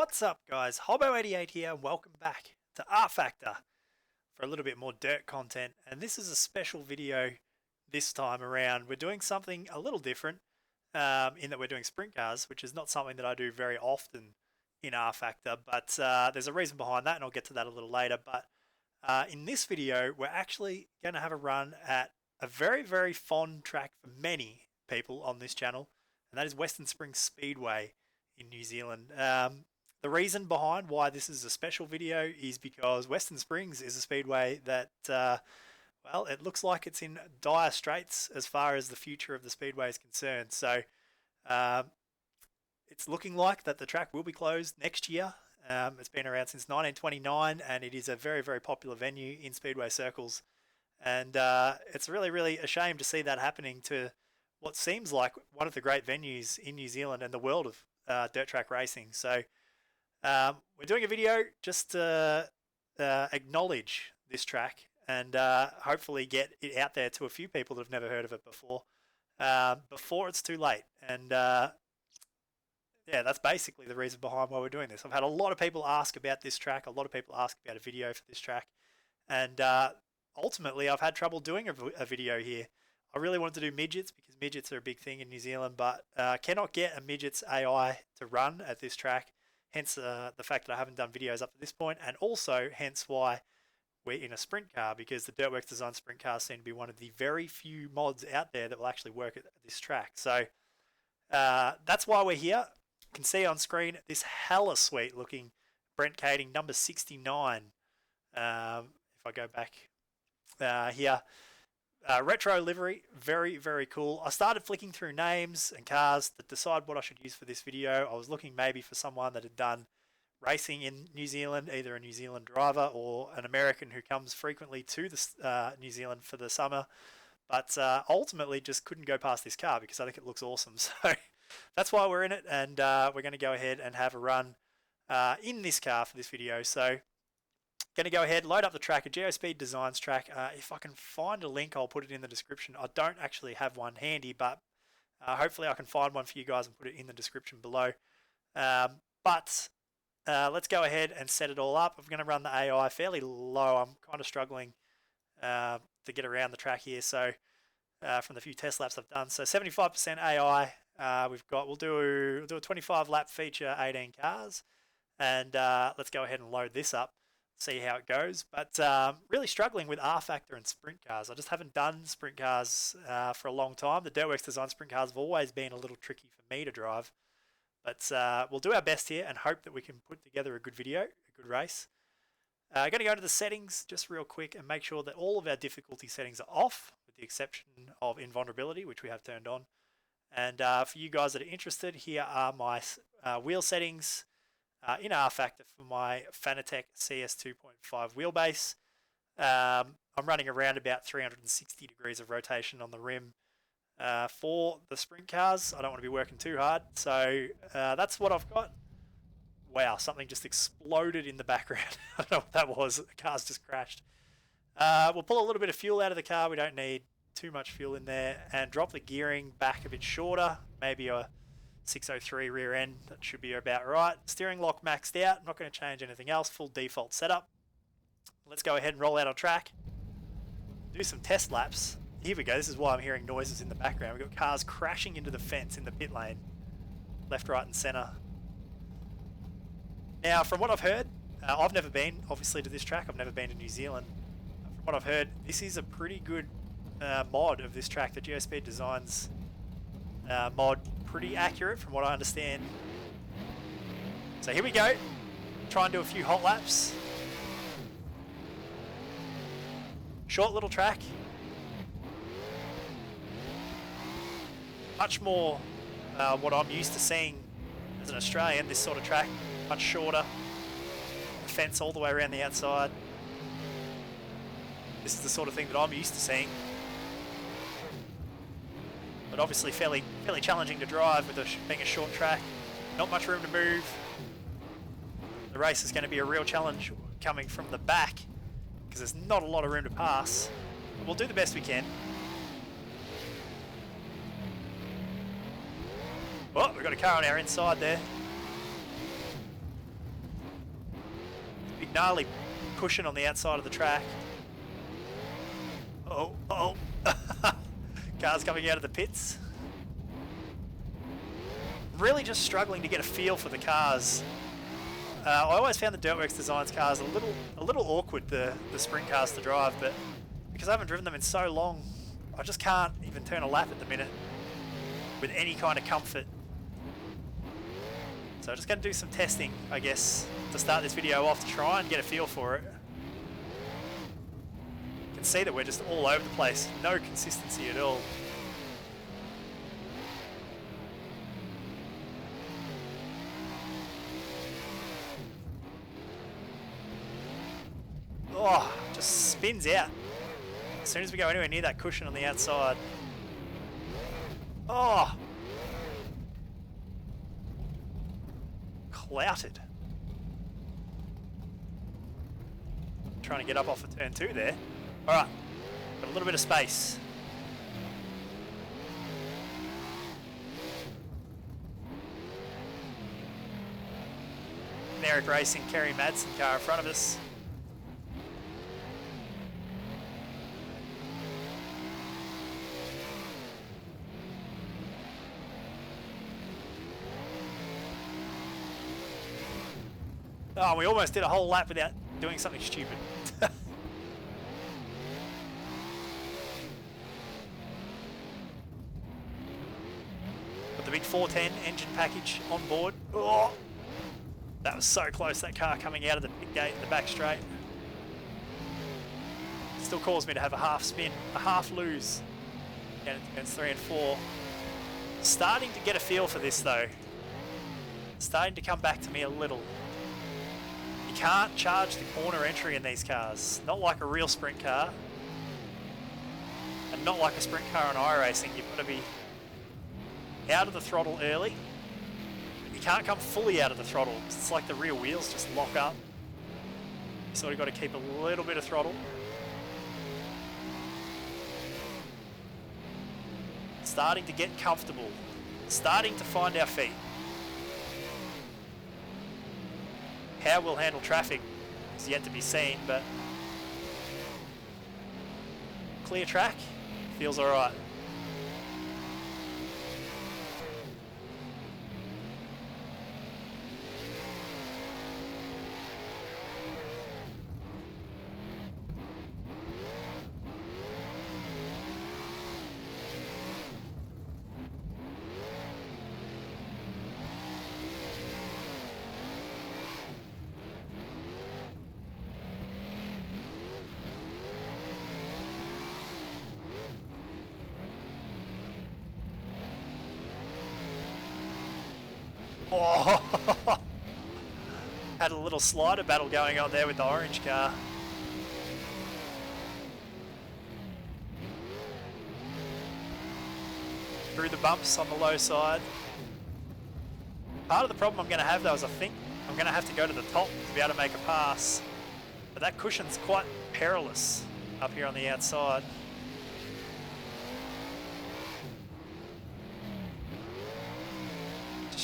What's up guys, Hobo88 here and welcome back to rFactor for a little bit more dirt content, and this is a special video this time around. We're doing something a little different in that we're doing sprint cars, which is not something that I do very often in rFactor, but there's a reason behind that and I'll get to that a little later. But in this video we're actually going to have a run at a very fond track for many people on this channel, and that is Western Springs Speedway in New Zealand. The reason behind why this is a special video is because Western Springs is a speedway that, well, it looks like it's in dire straits as far as the future of the speedway is concerned. So it's looking like that the track will be closed next year. It's been around since 1929 and it is a very popular venue in speedway circles. And it's really a shame to see that happening to what seems like one of the great venues in New Zealand and the world of dirt track racing. So we're doing a video just to acknowledge this track and hopefully get it out there to a few people that have never heard of it before it's too late. And yeah, that's basically the reason behind why we're doing this. I've had a lot of people ask about this track, a lot of people ask about a video for this track, and ultimately I've had trouble doing a video here. I really wanted to do midgets because midgets are a big thing in New Zealand, but cannot get a midgets AI to run at this track. Hence the fact that I haven't done videos up to this point, and also hence why we're in a sprint car, because the Dirtworks designed sprint cars seem to be one of the very few mods out there that will actually work at this track. So that's why we're here. You can see on screen this hella sweet looking Brent Kading number 69. If I go back here. Retro livery, very cool. I started flicking through names and cars to decide what I should use for this video. I was looking maybe for someone that had done racing in New Zealand, either a New Zealand driver or an American who comes frequently to New Zealand for the summer, but ultimately just couldn't go past this car because I think it looks awesome. So that's why we're in it, and we're going to go ahead and have a run in this car for this video. So going to go ahead, load up the track, a Geospeed Designs track. If I can find a link, I'll put it in the description. I don't actually have one handy, but hopefully I can find one for you guys and put it in the description below. But let's go ahead and set it all up. I'm going to run the AI fairly low. I'm kind of struggling to get around the track here. So from the few test laps I've done, so 75% AI. We'll do a 25 lap feature, 18 cars, and let's go ahead and load this up. See how it goes, but really struggling with rFactor and sprint cars. I just haven't done sprint cars for a long time. The Dirtworks design sprint cars have always been a little tricky for me to drive, but we'll do our best here and hope that we can put together a good video, a good race. I'm going to go to the settings just real quick and make sure that all of our difficulty settings are off, with the exception of invulnerability, which we have turned on. And for you guys that are interested, here are my wheel settings in rFactor for my Fanatec CS 2.5 wheelbase. I'm running around about 360 degrees of rotation on the rim for the sprint cars. I don't want to be working too hard, so that's what I've got. Wow, something just exploded in the background. I don't know what that was. The car's just crashed. We'll pull a little bit of fuel out of the car. We don't need too much fuel in there, and drop the gearing back a bit shorter, maybe a 603 rear end. That should be about right. Steering lock maxed out. I'm not going to change anything else. Full default setup. Let's go ahead and roll out on track. Do some test laps. Here we go. This is why I'm hearing noises in the background. We've got cars crashing into the fence in the pit lane. Left, right and centre. Now, from what I've heard, I've never been, obviously, to this track. I've never been to New Zealand. From what I've heard, this is a pretty good mod of this track. The Geospeed Designs mod, pretty accurate from what I understand. So here we go. Try and do a few hot laps. Short little track. Much more what I'm used to seeing as an Australian, this sort of track. Much shorter. The fence all the way around the outside. This is the sort of thing that I'm used to seeing. But obviously fairly challenging to drive with being a short track. Not much room to move. The race is going to be a real challenge coming from the back because there's not a lot of room to pass. But we'll do the best we can. Oh, we've got a car on our inside there. gnarly cushion on the outside of the track. Oh, oh. Cars coming out of the pits. Really just struggling to get a feel for the cars. I always found the Dirtworks Designs cars a little awkward, the sprint cars to drive, but because I haven't driven them in so long, I just can't even turn a lap at the minute with any kind of comfort. So I'm just going to do some testing, I guess, to start this video off to try and get a feel for it. You can see that we're just all over the place, no consistency at all. Oh, just spins out as soon as we go anywhere near that cushion on the outside. Oh, clouted. Trying to get up off of turn 2 there. Alright, got a little bit of space. Merrick Racing, Kerry Madsen car in front of us. Oh, we almost did a whole lap without doing something stupid. Got the big 410 engine package on board. Oh, that was so close, that car coming out of the pit gate in the back straight. Still caused me to have a half spin, a half lose. Down into turns 3 and 4. Starting to get a feel for this though. Starting to come back to me a little. You can't charge the corner entry in these cars. Not like a real sprint car. And not like a sprint car on iRacing. You've got to be out of the throttle early. You can't come fully out of the throttle. It's like the rear wheels just lock up. You sort of got to keep a little bit of throttle. Starting to get comfortable. Starting to find our feet. How we'll handle traffic is yet to be seen, but clear track feels alright. Oh, had a little slider battle going on there with the orange car. Through the bumps on the low side. Part of the problem I'm going to have though is I think I'm going to have to go to the top to be able to make a pass. But that cushion's quite perilous up here on the outside.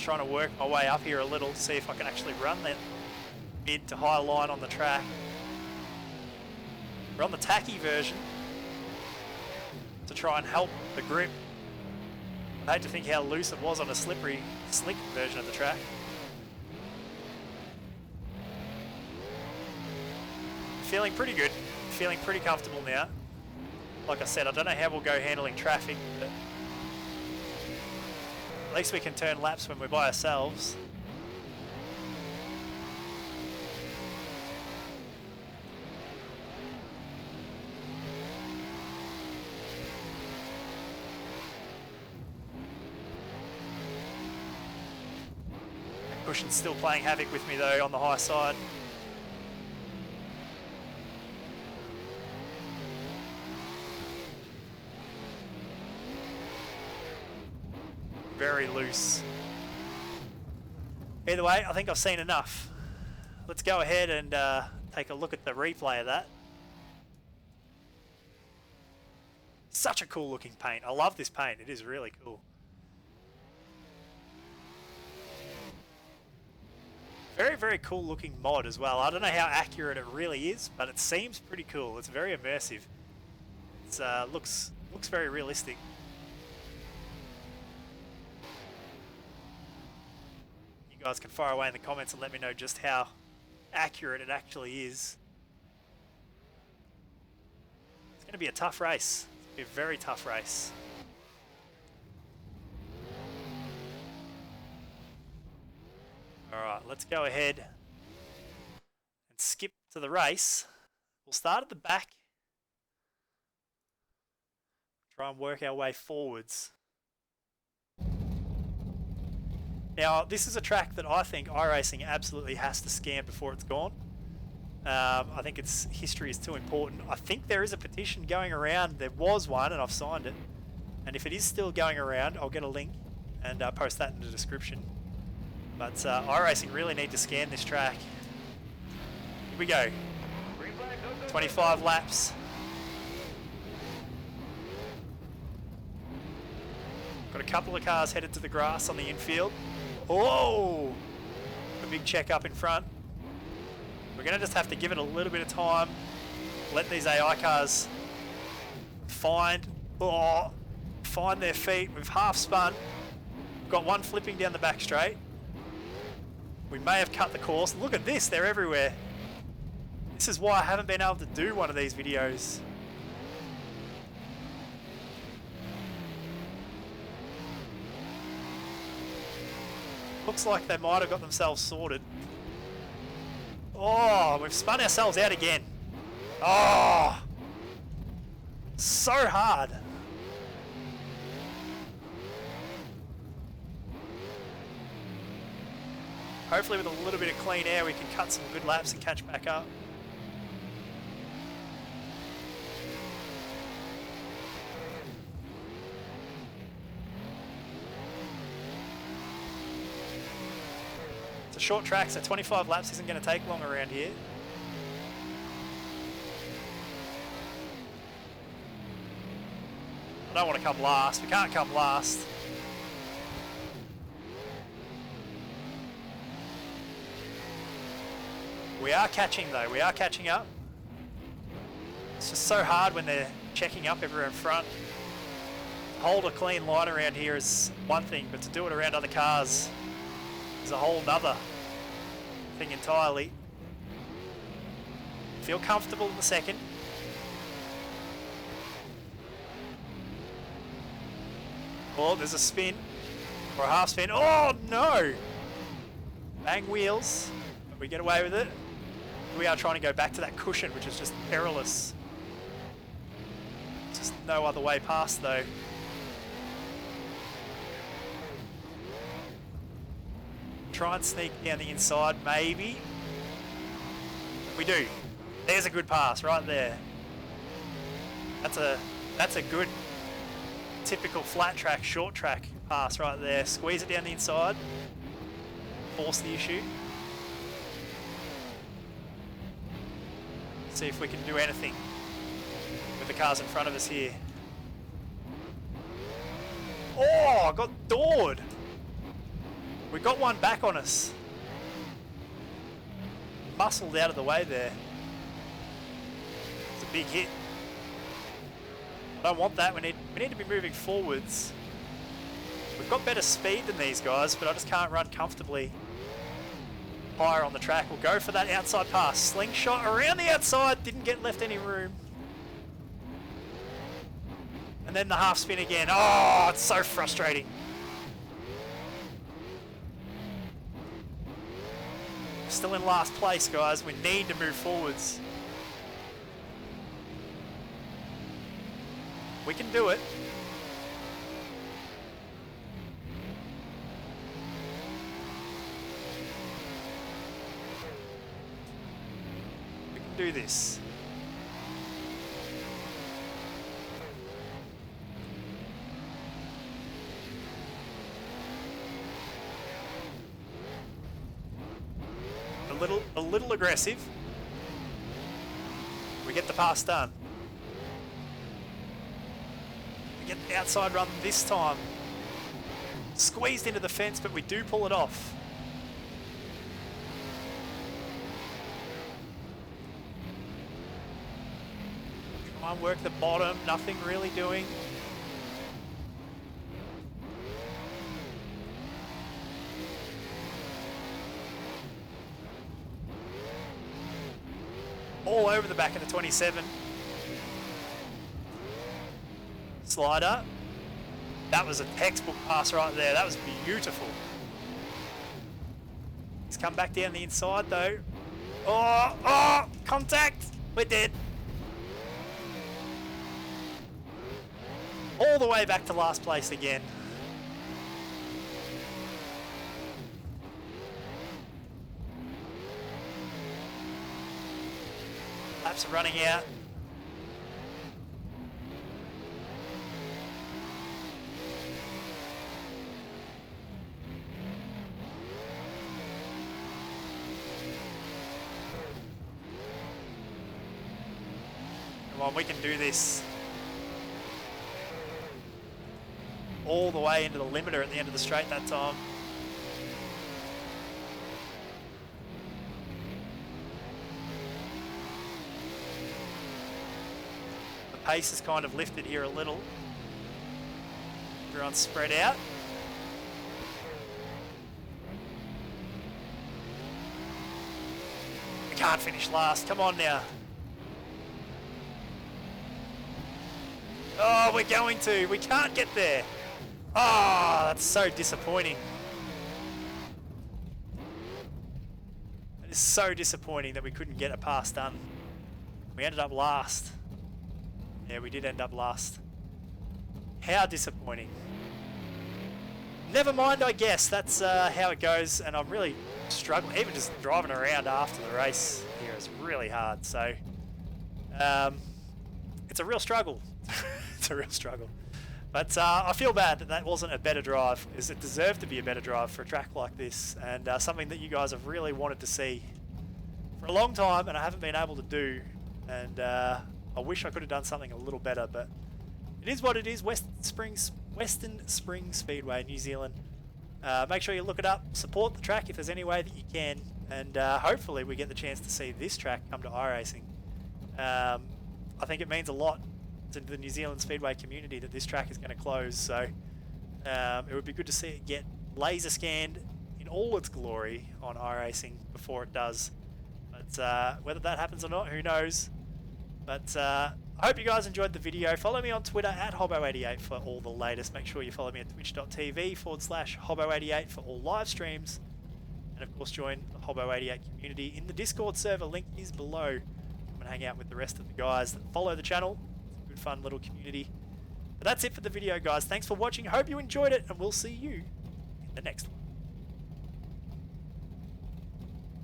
Trying to work my way up here a little, see if I can actually run that mid to high line on the track. We're on the tacky version to try and help the grip. I hate to think how loose it was on a slippery, slick version of the track. Feeling pretty good, feeling pretty comfortable now. Like I said, I don't know how we'll go handling traffic, but at least we can turn laps when we're by ourselves. That cushion's still playing havoc with me though on the high side. Very loose. Either way, I think I've seen enough. Let's go ahead and take a look at the replay of that. Such a cool looking paint. I love this paint. It is really cool. Very, very cool looking mod as well. I don't know how accurate it really is, but it seems pretty cool. It's very immersive. It's looks very realistic. You guys can fire away in the comments and let me know just how accurate it actually is. It's going to be a tough race. It's going to be a very tough race. Alright, let's go ahead and skip to the race. We'll start at the back. Try and work our way forwards. Now, this is a track that I think iRacing absolutely has to scan before it's gone. I think its history is too important. I think there is a petition going around. There was one, and I've signed it. And if it is still going around, I'll get a link and post that in the description. But iRacing really need to scan this track. Here we go. 25 laps. Got a couple of cars headed to the grass on the infield. Oh! A big check up in front. We're going to just have to give it a little bit of time. Let these AI cars find their feet. We've half spun. We've got one flipping down the back straight. We may have cut the course. Look at this, they're everywhere. This is why I haven't been able to do one of these videos. Looks like they might have got themselves sorted. Oh, we've spun ourselves out again. Oh, so hard. Hopefully with a little bit of clean air we can cut some good laps and catch back up. It's a short track, so 25 laps isn't going to take long around here. I don't want to come last. We can't come last. We are catching though, we are catching up. It's just so hard when they're checking up everywhere in front. Hold a clean line around here is one thing, but to do it around other cars is a whole nother thing entirely. Feel comfortable in the second. Oh, there's a spin, or a half spin. Oh no! Bang wheels, but we get away with it. We are trying to go back to that cushion, which is just perilous. Just no other way past though. Try and sneak down the inside, maybe. We do. There's a good pass right there. That's a good typical flat track, short track pass right there. Squeeze it down the inside. Force the issue. See if we can do anything with the cars in front of us here. Oh, I got doored. We got one back on us. Muscled out of the way there. It's a big hit. I don't want that. We need to be moving forwards. We've got better speed than these guys, but I just can't run comfortably higher on the track. We'll go for that outside pass. Slingshot around the outside. Didn't get left any room. And then the half spin again. Oh, it's so frustrating. Still in last place, guys. We need to move forwards. We can do it. We can do this. A little aggressive. We get the pass done. We get the outside run this time. Squeezed into the fence, but we do pull it off. Try and work the bottom, nothing really doing. All over the back of the 27. Slider. That was a textbook pass right there. That was beautiful. He's come back down the inside though. Oh, contact. We're dead. All the way back to last place again. Laps are running out. Come on, we can do this. All the way into the limiter at the end of the straight that time. The pace is kind of lifted here a little. Everyone's spread out. We can't finish last. Come on now. Oh, we're going to. We can't get there. Oh, that's so disappointing. It is so disappointing that we couldn't get a pass done. We ended up last. Yeah, we did end up last. How disappointing. Never mind, I guess. That's how it goes, and I'm really struggling. Even just driving around after the race here is really hard. So, it's a real struggle. It's a real struggle. But I feel bad that that wasn't a better drive, because it deserved to be a better drive for a track like this, and something that you guys have really wanted to see for a long time, and I haven't been able to do. And I wish I could have done something a little better, but it is what it is. Western Springs Speedway, New Zealand. Make sure you look it up, support the track if there's any way that you can, and hopefully we get the chance to see this track come to iRacing. I think it means a lot to the New Zealand Speedway community that this track is going to close, so it would be good to see it get laser scanned in all its glory on iRacing before it does. But whether that happens or not, who knows. But I hope you guys enjoyed the video. Follow me on Twitter at Hobbo88 for all the latest. Make sure you follow me at twitch.tv/Hobbo88 for all live streams. And of course join the Hobbo88 community in the Discord server. Link is below. Come and hang out with the rest of the guys that follow the channel. It's a good fun little community. But that's it for the video, guys. Thanks for watching. Hope you enjoyed it, and we'll see you in the next one.